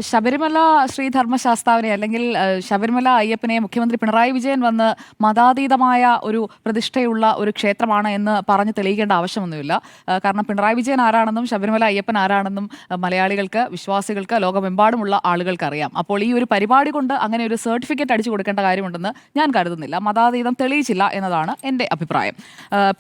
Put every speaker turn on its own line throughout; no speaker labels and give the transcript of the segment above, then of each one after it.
ശബരിമല ശ്രീധർമ്മശാസ്താവിനെ അല്ലെങ്കിൽ ശബരിമല അയ്യപ്പനെ മുഖ്യമന്ത്രി പിണറായി വിജയൻ വന്ന് മതാതീതമായ ഒരു പ്രതിഷ്ഠയുള്ള ഒരു ക്ഷേത്രമാണ് എന്ന് പറഞ്ഞ് തെളിയിക്കേണ്ട ആവശ്യമൊന്നുമില്ല. കാരണം പിണറായി വിജയൻ ആരാണെന്നും ശബരിമല അയ്യപ്പൻ ആരാണെന്നും മലയാളികൾക്ക്, വിശ്വാസികൾക്ക്, ലോകമെമ്പാടുമുള്ള ആളുകൾക്ക് അറിയാം. അപ്പോൾ ഈ ഒരു പരിപാടി കൊണ്ട് അങ്ങനെ ഒരു സർട്ടിഫിക്കറ്റ് അടിച്ചു കൊടുക്കേണ്ട കാര്യമുണ്ടെന്ന് ഞാൻ കരുതുന്നില്ല. മതാതീതം തെളിയിച്ചില്ല എന്നതാണ് എൻ്റെ അഭിപ്രായം.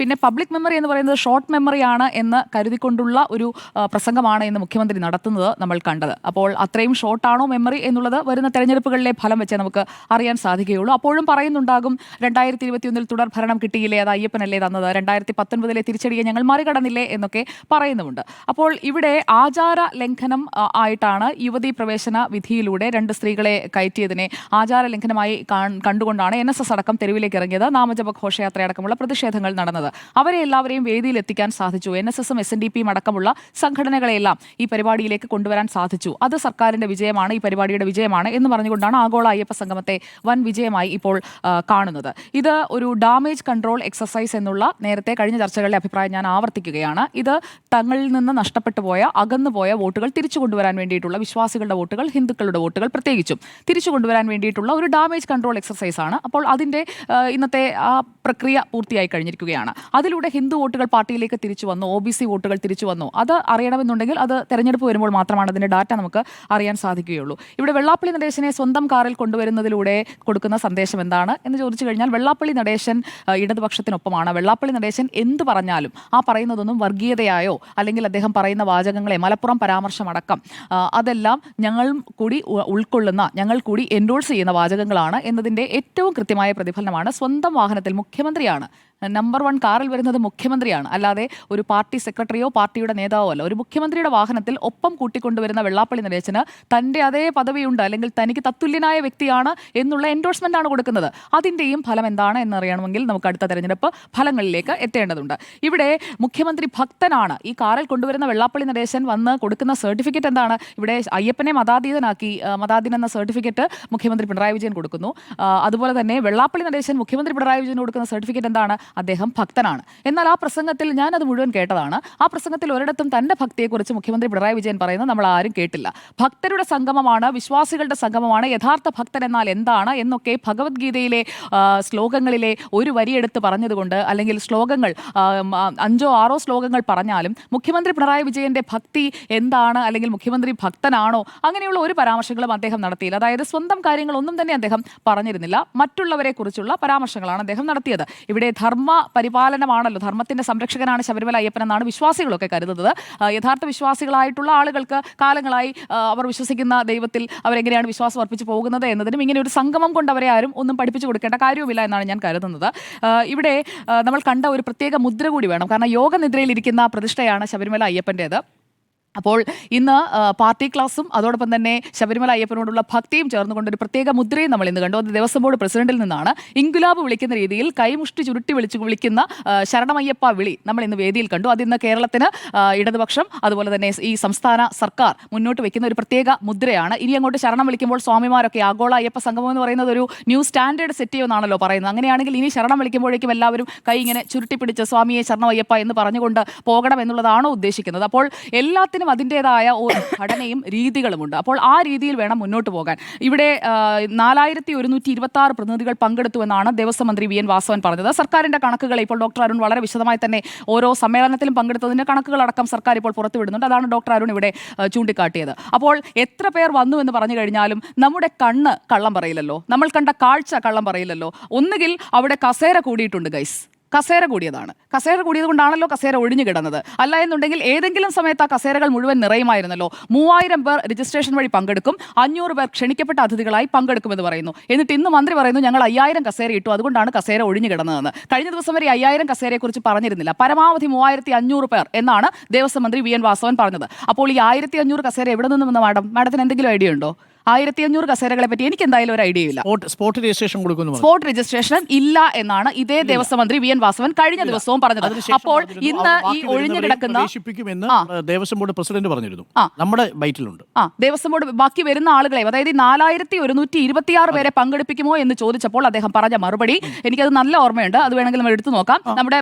പിന്നെ പബ്ലിക് മെമ്മറി എന്ന് പറയുന്നത് ഷോർട്ട് മെമ്മറിയാണ് എന്ന് കരുതിക്കൊണ്ടുള്ള ഒരു പ്രസംഗമാണ് ഇന്ന് മുഖ്യമന്ത്രി നടത്തുന്നത് നമ്മൾ കണ്ടത്. അപ്പോൾ അത്രയും ഷോർട്ടാണോ മെമ്മറി എന്നുള്ളത് വരുന്ന തെരഞ്ഞെടുപ്പുകളിലെ ഫലം വെച്ച് നമുക്ക് അറിയാൻ സാധിക്കുകയുള്ളൂ. അപ്പോഴും പറയുന്നുണ്ടാകും 2021 തുടർ ഭരണം കിട്ടിയില്ലേ, അത് അയ്യപ്പനല്ലേ തന്നത്, 2019 തിരിച്ചടിയെ ഞങ്ങൾ മറികടന്നില്ലേ എന്നൊക്കെ പറയുന്നുമുണ്ട്. അപ്പോൾ ഇവിടെ ആചാര ലംഘനം ആയിട്ടാണ് യുവതീ പ്രവേശന വിധിയിലൂടെ 2 സ്ത്രീകളെ കയറ്റിയതിനെ ആചാര ലംഘനമായി കണ്ടുകൊണ്ടാണ് NSS അടക്കം തെരുവിലേക്ക് ഇറങ്ങിയത്. നാമജപ ഘോഷയാത്രയടക്കമുള്ള പ്രതിഷേധങ്ങൾ നടന്നത്. അവരെ എല്ലാവരെയും വേദിയിൽ എത്തിക്കാൻ സാധിച്ചു. NSSും SNDPയും അടക്കമുള്ള സംഘടനകളെല്ലാം ഈ പരിപാടിയിലേക്ക് കൊണ്ടുവരാൻ സാധിച്ചു. അത് സർക്കാരിന്റെ വിജയമാണ്, ഈ പരിപാടിയുടെ വിജയമാണ് എന്ന് പറഞ്ഞുകൊണ്ടാണ് ആഗോള അയ്യപ്പ സംഗമത്തെ വൻ വിജയമായി ഇപ്പോൾ കാണുന്നത്. ഇത് ഒരു ഡാമേജ് കൺട്രോൾ എക്സസൈസ് എന്നുള്ള നേരത്തെ കഴിഞ്ഞ ചർച്ചകളിലെ അഭിപ്രായം ഞാൻ ആവർത്തിക്കുകയാണ്. ഇത് തങ്ങളിൽ നിന്ന് നഷ്ടപ്പെട്ടു പോയ, അകന്നുപോയ വോട്ടുകൾ തിരിച്ചു കൊണ്ടുവരാൻ വേണ്ടിയിട്ടുള്ള, വിശ്വാസികളുടെ വോട്ടുകൾ, ഹിന്ദുക്കളുടെ വോട്ടുകൾ പ്രത്യേകിച്ചും തിരിച്ചു കൊണ്ടുവരാൻ വേണ്ടിയിട്ടുള്ള ഒരു ഡാമേജ് കൺട്രോൾ എക്സസൈസ് ആണ്. അപ്പോൾ അതിന്റെ ഇന്നത്തെ ആ പ്രക്രിയ പൂർത്തിയായി കഴിഞ്ഞിരിക്കുകയാണ്. അതിലൂടെ ഹിന്ദു വോട്ടുകൾ പാർട്ടിയിലേക്ക് തിരിച്ചു വന്നു, OBC വോട്ടുകൾ തിരിച്ചു വന്നു. അത് അറിയണമെന്നുണ്ടെങ്കിൽ അത് തെരഞ്ഞെടുപ്പ് വരുമ്പോൾ മാത്രമാണ് അതിന്റെ ഡാറ്റ നമുക്ക് അറിയാൻ സാധിക്കുകയുള്ളൂ. ഇവിടെ വെള്ളാപ്പള്ളി നടേശനെ സ്വന്തം കാറിൽ കൊണ്ടുവരുന്നതിലൂടെ കൊടുക്കുന്ന സന്ദേശം എന്താണ് എന്ന് ചോദിച്ചു കഴിഞ്ഞാൽ, വെള്ളാപ്പള്ളി നടേശൻ ഇടതുപക്ഷത്തിനൊപ്പമാണ്. വെള്ളാപ്പള്ളി നടേശൻ എന്ത് പറഞ്ഞാലും ആ പറയുന്നതൊന്നും വർഗീയതയായോ അല്ലെങ്കിൽ അദ്ദേഹം പറയുന്ന വാചകങ്ങളെ, മലപ്പുറം പരാമർശമടക്കം അതെല്ലാം ഞങ്ങൾ കൂടി ഉൾക്കൊള്ളുന്ന, ഞങ്ങൾ കൂടി എൻഡോഴ്സ് ചെയ്യുന്ന വാചകങ്ങളാണ് എന്നതിൻ്റെ ഏറ്റവും കൃത്യമായ പ്രതിഫലനമാണ്. സ്വന്തം വാഹനത്തിൽ മുഖ്യമന്ത്രിയാണ്, നമ്പർ 1 കാറിൽ വരുന്നത് മുഖ്യമന്ത്രിയാണ്, അല്ലാതെ ഒരു പാർട്ടി സെക്രട്ടറിയോ പാർട്ടിയുടെ നേതാവോ അല്ല. ഒരു മുഖ്യമന്ത്രിയുടെ വാഹനത്തിൽ ഒപ്പം കൂട്ടിക്കൊണ്ടുവരുന്ന വെള്ളാപ്പള്ളി നടേശന് തൻ്റെ അതേ പദവിയുണ്ട്, അല്ലെങ്കിൽ തനിക്ക് തത്തുല്യനായ വ്യക്തിയാണ് എന്നുള്ള എൻഡോഴ്സ്മെന്റ് ആണ് കൊടുക്കുന്നത്. അതിൻ്റെയും ഫലം എന്താണ് എന്നറിയണമെങ്കിൽ നമുക്ക് അടുത്ത തെരഞ്ഞെടുപ്പ് ഫലങ്ങളിലേക്ക് എത്തേണ്ടതുണ്ട്. ഇവിടെ മുഖ്യമന്ത്രി ഭക്തനാണ്. ഈ കാറിൽ കൊണ്ടുവരുന്ന വെള്ളാപ്പള്ളി നടേശൻ വന്ന് കൊടുക്കുന്ന സർട്ടിഫിക്കറ്റ് എന്താണ്? ഇവിടെ അയ്യപ്പനെ മതാതീതനാക്കി, മതാതീതൻ എന്ന സർട്ടിഫിക്കറ്റ് മുഖ്യമന്ത്രി പിണറായി വിജയൻ കൊടുക്കുന്നു. അതുപോലെ തന്നെ വെള്ളാപ്പള്ളി നടേശൻ മുഖ്യമന്ത്രി പിണറായി വിജയൻ കൊടുക്കുന്ന സർട്ടിഫിക്കറ്റ് എന്താണ്? അദ്ദേഹം ഭക്തനാണ്. എന്നാൽ ആ പ്രസംഗത്തിൽ ഞാനത് മുഴുവൻ കേട്ടതാണ്. ആ പ്രസംഗത്തിൽ ഒരിടത്തും തന്റെ ഭക്തിയെക്കുറിച്ച് മുഖ്യമന്ത്രി പിണറായി വിജയൻ പറയുന്നത് നമ്മൾ ആരും കേട്ടില്ല. ഭക്തരുടെ സംഗമമാണ്, വിശ്വാസികളുടെ സംഗമമാണ്, യഥാർത്ഥ ഭക്തൻ എന്നാൽ എന്താണ് എന്നൊക്കെ ഭഗവത്ഗീതയിലെ ശ്ലോകങ്ങളിലെ ഒരു വരിയെടുത്ത് പറഞ്ഞതുകൊണ്ട്, അല്ലെങ്കിൽ ശ്ലോകങ്ങൾ 5 or 6 ശ്ലോകങ്ങൾ പറഞ്ഞാലും മുഖ്യമന്ത്രി പിണറായി വിജയന്റെ ഭക്തി എന്താണ്, അല്ലെങ്കിൽ മുഖ്യമന്ത്രി ഭക്തനാണോ, അങ്ങനെയുള്ള ഒരു പരാമർശങ്ങളും അദ്ദേഹം നടത്തിയില്ല. അതായത് സ്വന്തം കാര്യങ്ങളൊന്നും തന്നെ അദ്ദേഹം പറഞ്ഞിരുന്നില്ല. മറ്റുള്ളവരെ കുറിച്ചുള്ള പരാമർശങ്ങളാണ് അദ്ദേഹം നടത്തിയത്. ഇവിടെ ധർമ്മ പരിപാലനമാണല്ലോ, ധർമ്മത്തിന്റെ സംരക്ഷകനാണ് ശബരിമല അയ്യപ്പൻ എന്നാണ് വിശ്വാസികളൊക്കെ കരുതുന്നത്. യഥാർത്ഥ വിശ്വാസികളായിട്ടുള്ള ആളുകൾക്ക് കാലങ്ങളായി അവർ വിശ്വസിക്കുന്ന ദൈവത്തിൽ അവരെങ്ങനെയാണ് വിശ്വാസം അർപ്പിച്ച് പോകുന്നത് എന്നതിനും ഇങ്ങനെ ഒരു സംഗമം കൊണ്ട് അവരെ ആരും ഒന്നും പഠിപ്പിച്ചു കൊടുക്കേണ്ട കാര്യവുമില്ല എന്നാണ് ഞാൻ കരുതുന്നത്. ഇവിടെ നമ്മൾ കണ്ട ഒരു പ്രത്യേക മുദ്ര കൂടി വേണം. കാരണം യോഗനിദ്രയിലിരിക്കുന്ന പ്രതിഷ്ഠയാണ് ശബരിമല അയ്യപ്പൻ്റേത്. അപ്പോൾ ഇന്ന് പാർട്ടി ക്ലാസും അതോടൊപ്പം തന്നെ ശബരിമല അയ്യപ്പനോടുള്ള ഭക്തിയും ചേർന്നുകൊണ്ടൊരു പ്രത്യേക മുദ്രയും നമ്മൾ ഇന്ന് കണ്ടു. അത് ദേവസ്വം ബോർഡ് പ്രസിഡന്റിൽ നിന്നാണ്. ഇൻകുലാബ് വിളിക്കുന്ന രീതിയിൽ കൈമുഷ്ടി ചുരുട്ടി വിളിക്കുന്ന ശരണമയ്യപ്പ വിളി നമ്മൾ ഇന്ന് വേദിയിൽ കണ്ടു. അതിന്ന് കേരളത്തിന് ഇടതുപക്ഷം അതുപോലെ തന്നെ ഈ സംസ്ഥാന സർക്കാർ മുന്നോട്ട് വെക്കുന്ന ഒരു പ്രത്യേക മുദ്രയാണ്. ഇനി അങ്ങോട്ട് ശരണം വിളിക്കുമ്പോൾ സ്വാമിമാരൊക്കെ, ആഗോള അയ്യപ്പ സംഗമം എന്ന് പറയുന്നത് ഒരു ന്യൂ സ്റ്റാൻഡേർഡ് സെറ്റ് ചെയ്യുമെന്നാണല്ലോ പറയുന്നത്. അങ്ങനെയാണെങ്കിൽ ഇനി ശരണം വിളിക്കുമ്പോഴേക്കും എല്ലാവരും കൈ ഇങ്ങനെ ചുരുട്ടിപ്പിടിച്ച് സ്വാമിയെ ശരണമയ്യപ്പ എന്ന് പറഞ്ഞുകൊണ്ട് പോകണം എന്നുള്ളതാണോ ഉദ്ദേശിക്കുന്നത്? അപ്പോൾ എല്ലാത്തിനും അതിൻ്റെതായ ഒരു ഘടനയും രീതികളുമുണ്ട്. അപ്പോൾ ആ രീതിയിൽ വേണം മുന്നോട്ട് പോകാൻ. ഇവിടെ 4126 പ്രതിനിധികൾ പങ്കെടുത്തുവെന്നാണ് ദേവസ്വം മന്ത്രി VN വാസവൻ പറഞ്ഞത്. സർക്കാരിന്റെ കണക്കുകൾ ഇപ്പോൾ ഡോക്ടർ അരുൺ വളരെ വിശദമായി തന്നെ ഓരോ സമ്മേളനത്തിലും പങ്കെടുത്തതിന്റെ കണക്കുകളടക്കം സർക്കാർ ഇപ്പോൾ പുറത്തുവിടുന്നുണ്ട്. അതാണ് ഡോക്ടർ അരുൺ ഇവിടെ ചൂണ്ടിക്കാട്ടിയത്. അപ്പോൾ എത്ര പേർ വന്നു എന്ന് പറഞ്ഞു കഴിഞ്ഞാലും നമ്മുടെ കണ്ണ് കള്ളം പറയില്ലല്ലോ, നമ്മൾ കണ്ട കാഴ്ച കള്ളം പറയില്ലല്ലോ. ഒന്നുകിൽ അവിടെ കസേര കൂടിയിട്ടുണ്ട് ഗൈസ്, കസേര കൂടിയതാണ്. കസേര കൂടിയത് കൊണ്ടാണല്ലോ കസേര ഒഴിഞ്ഞു കിടന്നത്. അല്ല എന്നുണ്ടെങ്കിൽ ഏതെങ്കിലും സമയത്ത് ആ കസേരകൾ മുഴുവൻ നിറയുമായിരുന്നല്ലോ. 3000 പേർ രജിസ്ട്രേഷൻ വഴി പങ്കെടുക്കും, 500 പേർ ക്ഷണിക്കപ്പെട്ട അതിഥികളായി പങ്കെടുക്കുമെന്ന് പറയുന്നു. എന്നിട്ട് ഇന്ന് മന്ത്രി പറയുന്നു ഞങ്ങൾ 5000 കസേര ഇട്ടു, അതുകൊണ്ടാണ് കസേര ഒഴിഞ്ഞു കിടന്നതെന്ന്. കഴിഞ്ഞ ദിവസം വരെ 5000 കസേരയെക്കുറിച്ച് പറഞ്ഞിരുന്നില്ല. പരമാവധി 3500 പേർ എന്നാണ് ദേവസ്വം മന്ത്രി VN വാസവൻ പറഞ്ഞത്. അപ്പോൾ ഈ 1500 കസേര എവിടെ നിന്നും വന്ന മാഡത്തിന് എന്തെങ്കിലും ഐഡിയ ഉണ്ടോ? 1500 കസേരകളെ പറ്റി എനിക്ക് എന്തായാലും ഒരു ഐഡിയ ഇല്ല.
സ്പോട്ട് രജിസ്ട്രേഷൻ കൊടുക്കുന്നു.
സ്പോട്ട് രജിസ്ട്രേഷൻ ഇല്ല എന്നാണ് ഇതേ ദേവസ്വം മന്ത്രി വി എൻ വാസവൻ കഴിഞ്ഞ ദിവസവും പറഞ്ഞത്. അപ്പോൾ ഇന്ന് ഈ ഒഴിഞ്ഞു കിടക്കുന്ന
ദേവസ്വം ബോർഡ് പ്രസിഡന്റ് പറഞ്ഞിരുന്നു, നമ്മുടെ ബൈറ്റിലുണ്ട്.
ദേവസ്വം ബോർഡ് ബാക്കി വരുന്ന ആളുകളെ, അതായത് 4126 പേരെ പങ്കെടുപ്പിക്കുമോ എന്ന് ചോദിച്ചപ്പോൾ അദ്ദേഹം പറഞ്ഞ മറുപടി എനിക്കത് നല്ല ഓർമ്മയുണ്ട്. അത് വേണമെങ്കിൽ നമ്മൾ എടുത്തു നോക്കാം.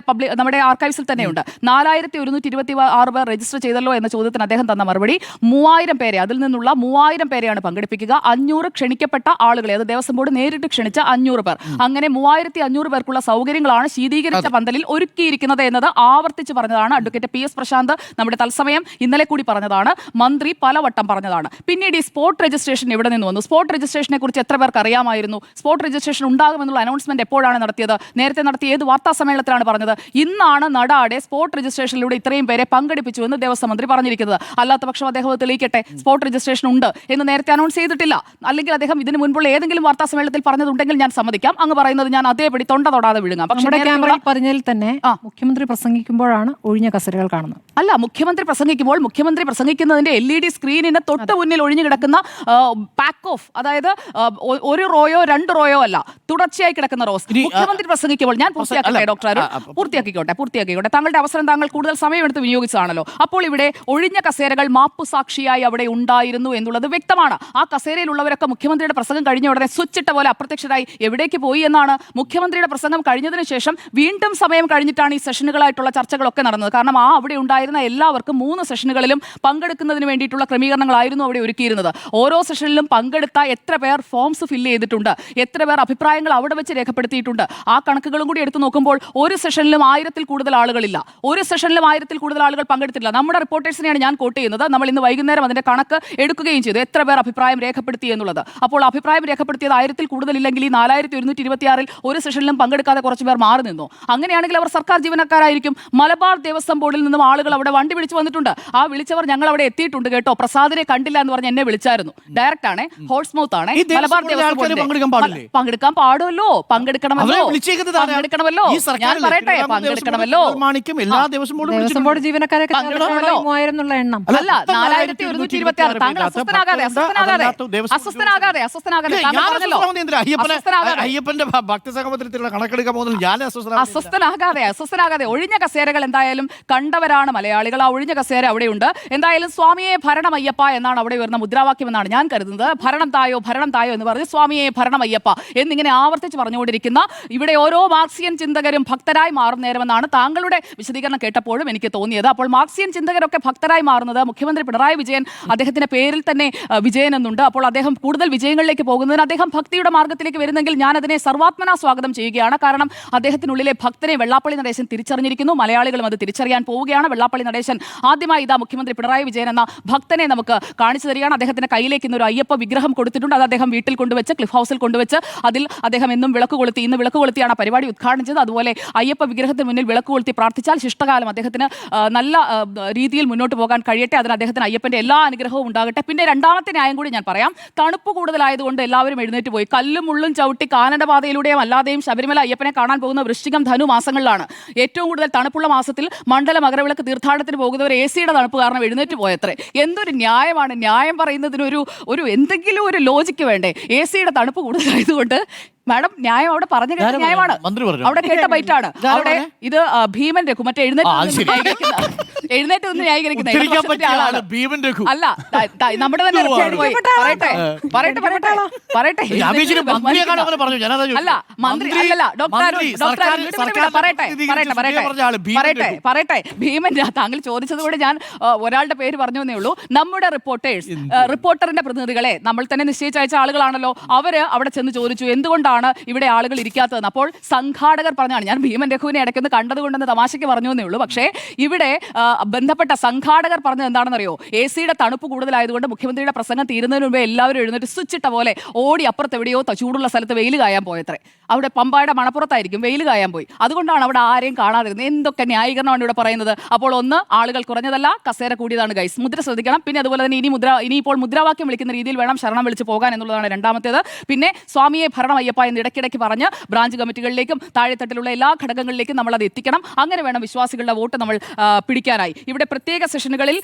നമ്മുടെ ആർക്കൈവ്സിൽ തന്നെയുണ്ട്. 4126 പേർ രജിസ്റ്റർ ചെയ്തല്ലോ എന്ന ചോദ്യത്തിന് അദ്ദേഹം തന്ന മറുപടി 3000 പേരെ, അതിൽ നിന്നുള്ള 3000 പേരെയാണ് പങ്കെടുപ്പിക്കുക. 500 ക്ഷണിക്കപ്പെട്ട ആളുകളെ, അത് ദേവസ്വം ബോർഡ് നേരിട്ട് ക്ഷണിച്ച 500 പേർ. അങ്ങനെ 3500 പേർക്കുള്ള സൗകര്യങ്ങളാണ് ശീതീകരിച്ച പന്തലിൽ ഒരുക്കിയിരിക്കുന്നത് എന്നത് ആവർത്തിച്ച് പറഞ്ഞതാണ് അഡ്വക്കേറ്റ് പി എസ് പ്രശാന്ത്. നമ്മുടെ തത്സമയം ഇന്നലെ കൂടി പറഞ്ഞതാണ്, മന്ത്രി പലവട്ടം പറഞ്ഞതാണ്. പിന്നീട് ഈ സ്പോട്ട് രജിസ്ട്രേഷൻ എവിടെ നിന്ന് വന്നു? സ്പോട്ട് രജിസ്ട്രേഷനെ കുറിച്ച് എത്ര പേർക്ക് അറിയാമായിരുന്നു? സ്പോട്ട് രജിസ്ട്രേഷൻ ഉണ്ടാകുമെന്നുള്ള അനൗൺസ്മെന്റ് എപ്പോഴാണ് നടത്തിയത്? നേരത്തെ നടത്തിയ ഏത് വാർത്താ സമ്മേളനത്തിലാണ് പറഞ്ഞത്? ഇന്നാണ് നടാടെ സ്പോട്ട് രജിസ്ട്രേഷനിലൂടെ ഇത്രയും പേരെ പങ്കെടുപ്പിച്ചു എന്ന് ദേവസ്വം മന്ത്രി പറഞ്ഞിരിക്കുന്നത്. അല്ലാത്ത പക്ഷം അദ്ദേഹം തെളിയിക്കട്ടെ, സ്പോട്ട് രജിസ്ട്രേഷൻ ഉണ്ട് എന്ന് നേരത്തെ അനൗൺസ് ചെയ്തിട്ടില്ല. അല്ലെങ്കിൽ അദ്ദേഹം ഇതിന് മുൻപുള്ള ഏതെങ്കിലും വാർത്താ സമ്മേളനത്തിൽ പറഞ്ഞതുണ്ടെങ്കിൽ ഞാൻ സമ്മതിക്കാം. അങ്ങ് പറയുന്നത് ഞാൻ അതേപടി തൊണ്ട തൊടാതെ വിഴുങ്ങാം. പക്ഷേ
പറഞ്ഞതിൽ തന്നെ മുഖ്യമന്ത്രി പ്രസംഗിക്കുമ്പോഴാണ് ഒഴിഞ്ഞ കസേരകൾ കാണുന്നത്.
അല്ല, മുഖ്യമന്ത്രി പ്രസംഗിക്കുമ്പോൾ മുഖ്യമന്ത്രി പ്രസംഗിക്കുന്നതിന്റെ LED സ്ക്രീനിന് തൊട്ട് മുന്നിൽ ഒഴിഞ്ഞു കിടക്കുന്ന പാക്ക് ഓഫ്, അതായത് ഒരു റോയോ 2 റോയോ അല്ല, തുടർച്ചയായി കിടക്കുന്ന റോസ്. മുഖ്യമന്ത്രി പ്രസംഗിക്കുമ്പോൾ ഞാൻ പൂർത്തിയാക്കട്ടെ ഡോക്ടർ അരുൺ, പൂർത്തിയാക്കിക്കോട്ടെ. താങ്കളുടെ അവസരം താങ്കൾ കൂടുതൽ സമയമെടുത്ത് വിനിയോഗിച്ചതാണല്ലോ. അപ്പോൾ ഇവിടെ ഒഴിഞ്ഞ കസേരകൾ മാപ്പുസാക്ഷിയായി അവിടെ ഉണ്ടായിരുന്നു എന്നുള്ളത് വ്യക്തമാണ്. ആ കസേരയിലുള്ളവരൊക്കെ മുഖ്യമന്ത്രിയുടെ പ്രസംഗം കഴിഞ്ഞ ഉടനെ സ്വിച്ചിട്ട പോലെ അപ്രത്യക്ഷരായി എവിടേക്ക് പോയി എന്നാണ്. മുഖ്യമന്ത്രിയുടെ പ്രസംഗം കഴിഞ്ഞതിന് ശേഷം വീണ്ടും സമയം കഴിഞ്ഞിട്ടാണ് ഈ സെഷനുകളായിട്ടുള്ള ചർച്ചകളൊക്കെ നടന്നത്. കാരണം അവിടെ ഉണ്ടായിരുന്ന എല്ലാവർക്കും 3 സെഷനുകളിലും പങ്കെടുക്കുന്നതിന് വേണ്ടിയിട്ടുള്ള ക്രമീകരണങ്ങളായിരുന്നു അവിടെ ഒരുക്കിയിരുന്നത്. ഓരോ സെഷനിലും പങ്കെടുത്ത എത്ര പേർ ഫോംസ് ഫില്ല് ചെയ്തിട്ടുണ്ട്, എത്ര പേർ അഭിപ്രായങ്ങൾ അവിടെ വെച്ച് രേഖപ്പെടുത്തിയിട്ടുണ്ട്, ആ കണക്കുകളും കൂടി എടുത്തു നോക്കുമ്പോൾ ഒരു സെഷനിലും 1000-ൽ കൂടുതൽ ആളുകളില്ല. ഒരു സെഷനിലും 1000-ൽ കൂടുതൽ ആളുകൾ പങ്കെടുത്തില്ല. നമ്മുടെ റിപ്പോർട്ടേഴ്സിനെയാണ് ഞാൻ കോട്ട് ചെയ്യുന്നത്. നമ്മൾ ഇന്ന് വൈകുന്നേരം അതിന്റെ കണക്ക് എടുക്കുകയും ചെയ്തു, എത്ര പേർ അഭിപ്രായം രേഖപ്പെടുത്തി എന്നുള്ളത്. അപ്പോൾ അഭിപ്രായം രേഖപ്പെടുത്തിയത് 1000-ൽ കൂടുതലില്ലെങ്കിൽ ഈ 4126-ൽ ഒരു സെഷനിലും പങ്കെടുക്കാതെ കുറച്ച് പേർ മാറി നിന്നു. അങ്ങനെയാണെങ്കിൽ അവർ സർക്കാർ ജീവനക്കാരായിരിക്കും. മലബാർ ദേവസ്വം ബോർഡിൽ നിന്നും ആളുകൾ അവിടെ വണ്ടി വിളിച്ചു വന്നിട്ടുണ്ട്. ആ വിളിച്ചവർ ഞങ്ങൾ അവിടെ എത്തിയിട്ടുണ്ട് കേട്ടോ, പ്രസാദിനെ കണ്ടില്ല എന്ന് പറഞ്ഞ് എന്നെ വിളിച്ചായിരുന്നു. ഡയറക്റ്റ് ആണ്, ഹോട്ട്സ് മൗത്ത് ആണ്. മലബാർ ദേവസ്വം പങ്കെടുക്കാൻ പാടുമല്ലോ, പങ്കെടുക്കണമല്ലോ. ഞാൻ പറയട്ടെ, പങ്കെടുക്കണമല്ലോ.
ദേവസ്വം ബോർഡ് ജീവനക്കാരെ എണ്ണം
അല്ല 4126. താങ്കൾ അസ്വസ്ഥനാകാതെ അസ്വസ്ഥനാകാതെ ഒഴിഞ്ഞ കസേരകൾ എന്തായാലും കണ്ടവരാണ് മലയാളികൾ. ആ ഒഴിഞ്ഞ കസേര അവിടെയുണ്ട്. എന്തായാലും സ്വാമിയെ ഭരണമയ്യപ്പ എന്നാണ് അവിടെ വരുന്ന മുദ്രാവാക്യം എന്നാണ് ഞാൻ കരുതുന്നത്. ഭരണം തായോ എന്ന് പറഞ്ഞ് സ്വാമിയെ ഭരണമയ്യപ്പ എന്നിങ്ങനെ ആവർത്തിച്ച് പറഞ്ഞുകൊണ്ടിരിക്കുന്ന ഇവിടെ ഓരോ മാർക്സിയൻ ചിന്തകരും ഭക്തരായി മാറും നേരമെന്നാണ് താങ്കളുടെ വിശദീകരണം കേട്ടപ്പോഴും എനിക്ക് തോന്നിയത്. അപ്പോൾ മാർക്സിയൻ ചിന്തകരൊക്കെ ഭക്തരായി മാറുന്നത് മുഖ്യമന്ത്രി പിണറായി വിജയൻ, അദ്ദേഹത്തിന്റെ പേരിൽ തന്നെ വിജയൻ എന്നുണ്ട്. അപ്പോൾ അദ്ദേഹം കൂടുതൽ വിജയങ്ങളിലേക്ക് പോകുന്നതിന് അദ്ദേഹം ഭക്തിയുടെ മാർഗത്തിലേക്ക് വരുന്നെങ്കിൽ ഞാൻ അതിനെ സർവാത്മനാ സ്വാഗതം ചെയ്യുകയാണ്. കാരണം അദ്ദേഹത്തിനുള്ളിലെ ഭക്തനെ വെള്ളാപ്പള്ളി നടേശൻ തിരിച്ചറിഞ്ഞിരിക്കുന്നു. മലയാളികളും അത് തിരിച്ചറിയാൻ പോവുകയാണ്. വെള്ളാപ്പള്ളി നടേശൻ ആദ്യമായി ഇതാ മുഖ്യമന്ത്രി പിണറായി വിജയൻ എന്ന ഭക്തനെ നമുക്ക് കാണിച്ചു തരികയാണ്. അദ്ദേഹത്തിന്റെ കയ്യിലേക്ക് ഇന്നൊരു അയ്യപ്പ വിഗ്രഹം കൊടുത്തിട്ടുണ്ട്. അത് അദ്ദേഹം വീട്ടിൽ കൊണ്ടുവച്ച് ക്ലിഫ് ഹൗസിൽ കൊണ്ടുവച്ച് അതിൽ അദ്ദേഹം എന്നും വിളക്ക് കൊളുത്തി, ഇന്ന് വിളക്ക് കൊളുത്തിയാണ് പരിപാടി ഉദ്ഘാടനം ചെയ്തത്. അതുപോലെ അയ്യപ്പ വിഗ്രഹത്തിന് മുന്നിൽ വിളക്ക് കൊളുത്തി പ്രാർത്ഥിച്ചാൽ ശിഷ്ടകാലം അദ്ദേഹത്തിന് നല്ല രീതിയിൽ മുന്നോട്ട് പോകാൻ കഴിയട്ടെ. അതിന് അദ്ദേഹത്തിന് അയ്യപ്പന്റെ എല്ലാ അനുഗ്രഹവും ഉണ്ടാകട്ടെ. പിന്നെ രണ്ടാമത്തെ ന്യായം കൂടി ഞാൻ പറയാം. തണുപ്പ് കൂടുതലായതുകൊണ്ട് എല്ലാവരും എഴുന്നേറ്റ് പോയി. കല്ലും മുള്ളും ചവിട്ടി കാനന്റെ പാതയിലൂടെയും അല്ലാതെയും ശബരിമല അയ്യപ്പനെ കാണാൻ പോകുന്ന വൃശ്ചികം ധനു മാസങ്ങളിലാണ്. ഏറ്റവും കൂടുതൽ തണുപ്പുള്ള മാസത്തിൽ മണ്ഡല മകരവിളക്ക് തീർത്ഥാടനത്തിന് പോകുന്നവർ AC-യുടെ തണുപ്പ് കാരണം എഴുന്നേറ്റ് പോയത്രേ. എന്തൊരു ന്യായമാണ്! ന്യായം പറയുന്നതിന് ഒരു എന്തെങ്കിലും ഒരു ലോജിക്ക് വേണ്ടേ? AC-യുടെ തണുപ്പ് കൂടുതലായതുകൊണ്ട് മാഡം ന്യായം അവിടെ പറഞ്ഞ ന്യായമാണ്, അവിടെ കേട്ട ബൈറ്റാണ്. അവിടെ ഇത് ഭീമൻ രഘു മറ്റേ എഴുന്നേറ്റ് നിന്ന് ന്യായീകരിക്കുന്ന അല്ല, നമ്മുടെ തന്നെ പറയട്ടെ അല്ല മന്ത്രി അല്ലല്ല പറയട്ടെ ഭീമൻ. താങ്കൾ ചോദിച്ചതുകൂടെ ഞാൻ ഒരാളുടെ പേര് പറഞ്ഞു എന്നേ ഉള്ളൂ. നമ്മുടെ റിപ്പോർട്ടറിന്റെ പ്രതിനിധികളെ നമ്മൾ തന്നെ നിശ്ചയിച്ചയച്ച ആളുകളാണല്ലോ. അവര് അവിടെ ചെന്ന് ചോദിച്ചു എന്തുകൊണ്ടാണ് ഇവിടെ ആളുകൾ ഇരിക്കാത്തതെന്ന്. അപ്പോൾ സംഘാടകർ പറഞ്ഞാണ്, ഞാൻ ഭീമൻ രഘുവിനെ ഇടയ്ക്കൊന്ന് കണ്ടതുകൊണ്ടെന്ന് തമാശയ്ക്ക് പറഞ്ഞു എന്നേ ഉള്ളൂ. പക്ഷേ ഇവിടെ ബന്ധപ്പെട്ട സംഘാടകർ പറഞ്ഞത് എന്താണെന്നറിയോ? AC-യുടെ തണുപ്പ് കൂടുതലായതുകൊണ്ട് മുഖ്യമന്ത്രിയുടെ പ്രസംഗം തീരുന്നതിന് മുമ്പേ എല്ലാവരും എഴുന്നേറ്റ് സ്വിച്ചിട്ട പോലെ ഓടി അപ്പുറത്ത് എവിടെയോ ചൂടുള്ള സ്ഥലത്ത് വെയിൽ കായാൻ പോയത്രേ. അവിടെ പമ്പായുടെ മണപ്പുറത്തായിരിക്കും വെയിൽ കായാൻ പോയി. അതുകൊണ്ടാണ് അവിടെ ആരെയും കാണാതിരുന്നത്. എന്തൊക്കെ ന്യായീകരണമാണ് ഇവിടെ പറയുന്നത്? അപ്പോൾ ഒന്ന്, ആളുകൾ കുറഞ്ഞതല്ല, കസേര കൂടിയതാണ് ഗൈസ്. മുദ്ര ശ്രദ്ധിക്കണം. പിന്നെ അതുപോലെ തന്നെ ഇനിയിപ്പോൾ മുദ്രാവാക്യം വിളിക്കുന്ന രീതിയിൽ വേണം ശരണം വിളിച്ച് പോകാൻ എന്നുള്ളതാണ് രണ്ടാമത്തേത്. പിന്നെ സ്വാമിയെ ഭരണമയ്യപ്പ എന്ന് ഇടയ്ക്കിടയ്ക്ക് പറഞ്ഞ് ബ്രാഞ്ച് കമ്മിറ്റികളിലേക്കും താഴെത്തട്ടിലുള്ള എല്ലാ ഘടകങ്ങളിലേക്കും നമ്മൾ അത് എത്തിക്കണം. അങ്ങനെ വേണം വിശ്വാസികളുടെ വോട്ട് നമ്മൾ പിടിക്കാനായി. ഇവിടെ പ്രത്യേക സെഷനുകളിൽ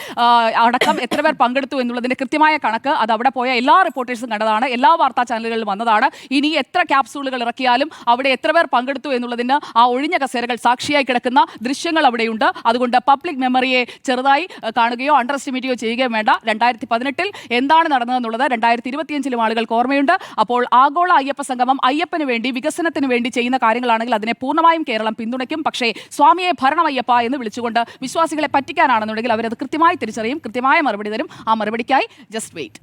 അടക്കം എത്ര പേർ പങ്കെടുത്തു എന്നുള്ളതിന്റെ കൃത്യമായ കണക്ക് അത് അവിടെ പോയ എല്ലാ റിപ്പോർട്ടേഴ്സും കണ്ടതാണ്, എല്ലാ വാർത്താ ചാനലുകളിലും വന്നതാണ്. ഇനി എത്ര ക്യാപ്സൂളുകൾ ഇറക്കിയാലും അവിടെ എത്ര പേർ പങ്കെടുത്തു എന്നുള്ളതിന് ആ ഒഴിഞ്ഞ കസേരകൾ സാക്ഷിയായി കിടക്കുന്ന ദൃശ്യങ്ങൾ അവിടെയുണ്ട്. അതുകൊണ്ട് പബ്ലിക് മെമ്മറിയെ ചെറുതായി കാണുകയോ അണ്ടർ എസ്റ്റിമേറ്റ് ചെയ്യുകയും വേണ്ട. 2018 എന്താണ് നടന്നതെന്നുള്ളത് 2025 ആളുകൾക്ക് ഓർമ്മയുണ്ട്. അപ്പോൾ ആഗോള അയ്യപ്പ സംഗമം അയ്യപ്പന് വേണ്ടി വികസനത്തിന് വേണ്ടി ചെയ്യുന്ന കാര്യങ്ങളാണെങ്കിൽ അതിനെ പൂർണ്ണമായും കേരളം പിന്തുണയ്ക്കും. പക്ഷേ സ്വാമിയെ ഭരണമയ്യപ്പ എന്ന് വിളിച്ചുകൊണ്ട് വിശ്വാസികളെ പറ്റിക്കാനാണെന്നുണ്ടെങ്കിൽ അവരത് കൃത്യമായി തിരിച്ചറിയും, കൃത്യമായ മറുപടി തരും. ആ മറുപടിക്കായി just wait.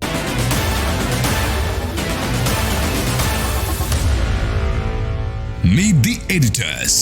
Meet the editors.